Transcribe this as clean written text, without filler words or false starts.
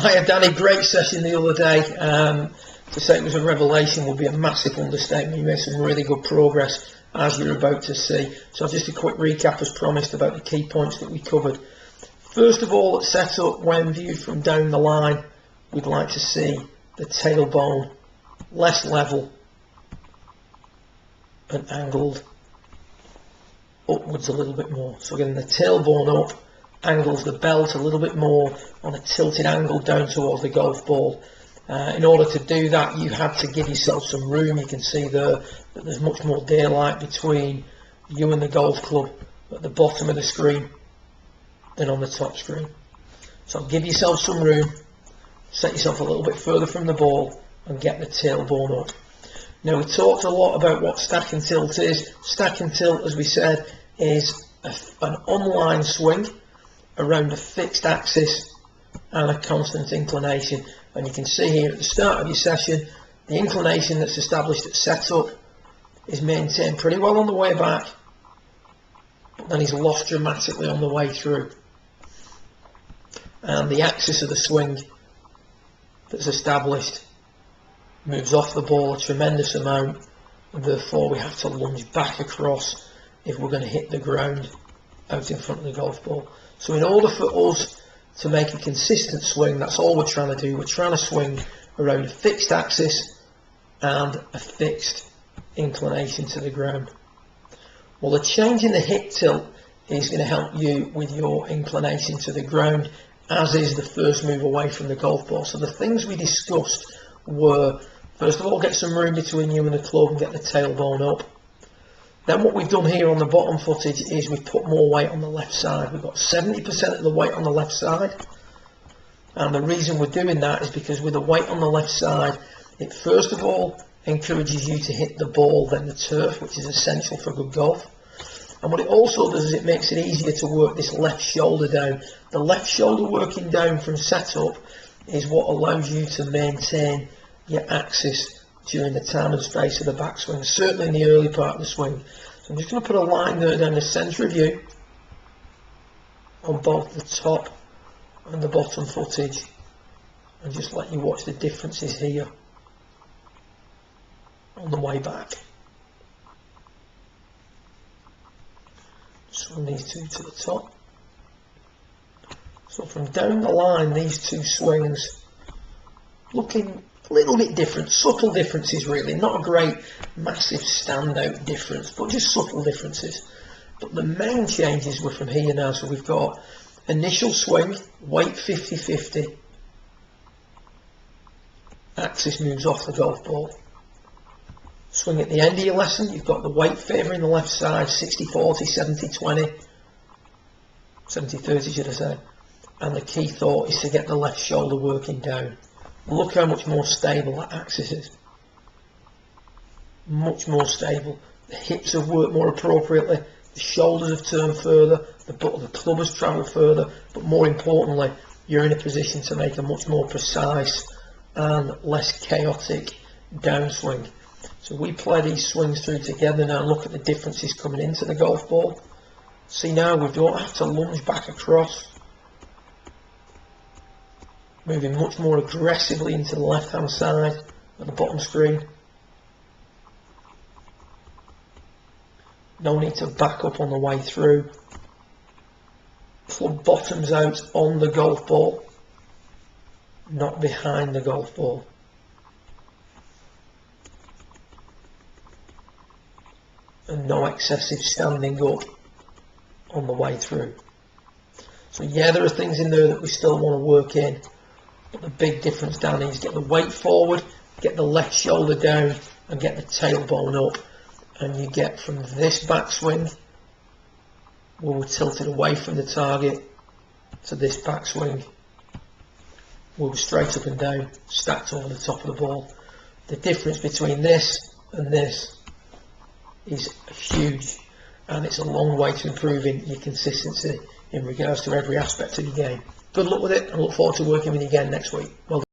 Hiya Danny, great session the other day. To say it was a revelation would be a massive understatement. You made some really good progress, as you're about to see. So just a quick recap as promised about the key points that we covered. First of all, at setup, when viewed from down the line, we'd like to see the tailbone less level and angled upwards a little bit more. So again, the tailbone up angles the belt a little bit more on a tilted angle down towards the golf ball. In order to do that, you had to give yourself some room. You can see there that there's much more daylight between you and the golf club at the bottom of the screen than on the top screen. So give yourself some room, set yourself a little bit further from the ball and get the tailbone up. Now, we talked a lot about what stack and tilt is. Stack and tilt, as we said, is an online swing around a fixed axis and a constant inclination. And you can see here at the start of your session, the inclination that's established at setup is maintained pretty well on the way back, but then is lost dramatically on the way through. And the axis of the swing that's established moves off the ball a tremendous amount, and therefore we have to lunge back across if we're going to hit the ground out in front of the golf ball. So in order for us to make a consistent swing, that's all we're trying to do. We're trying to swing around a fixed axis and a fixed inclination to the ground. Well, the change in the hip tilt is going to help you with your inclination to the ground, as is the first move away from the golf ball. So the things we discussed were, first of all, get some room between you and the club and get the tailbone up. Then what we've done here on the bottom footage is we've put more weight on the left side. We've got 70% of the weight on the left side. And the reason we're doing that is because with the weight on the left side, it first of all encourages you to hit the ball, then the turf, which is essential for good golf. And what it also does is it makes it easier to work this left shoulder down. The left shoulder working down from setup is what allows you to maintain your axis during the time and space of the backswing, certainly in the early part of the swing. So I'm just going to put a line there down the centre of you on both the top and the bottom footage, and just let you watch the differences here on the way back. Swing these two to the top. So from down the line, these two swings looking a little bit different, subtle differences really, not a great massive standout difference, but just subtle differences. But the main changes were from here now. So we've got initial swing, weight 50-50, axis moves off the golf ball. Swing at the end of your lesson, you've got the weight favouring the left side, 60-40, 70-20, 70-30 should I say, and the key thought is to get the left shoulder working down. Look how much more stable that axis is. Much more stable. The hips have worked more appropriately, the shoulders have turned further, the butt of the club has travelled further, but more importantly, you're in a position to make a much more precise and less chaotic downswing. So we play these swings through together now and look at the differences coming into the golf ball. See now, we don't have to lunge back across. Moving much more aggressively into the left hand side of the bottom screen. No need to back up on the way through. Club bottoms out on the golf ball, not behind the golf ball. And no excessive standing up on the way through. So yeah, there are things in there that we still want to work in. But the big difference, Danny, is get the weight forward, get the left shoulder down and get the tailbone up. And you get from this backswing, where we're tilted away from the target, to this backswing, where we're straight up and down, stacked over the top of the ball. The difference between this and this is huge, and it's a long way to improving your consistency in regards to every aspect of your game. Good luck with it, and look forward to working with you again next week. Well done.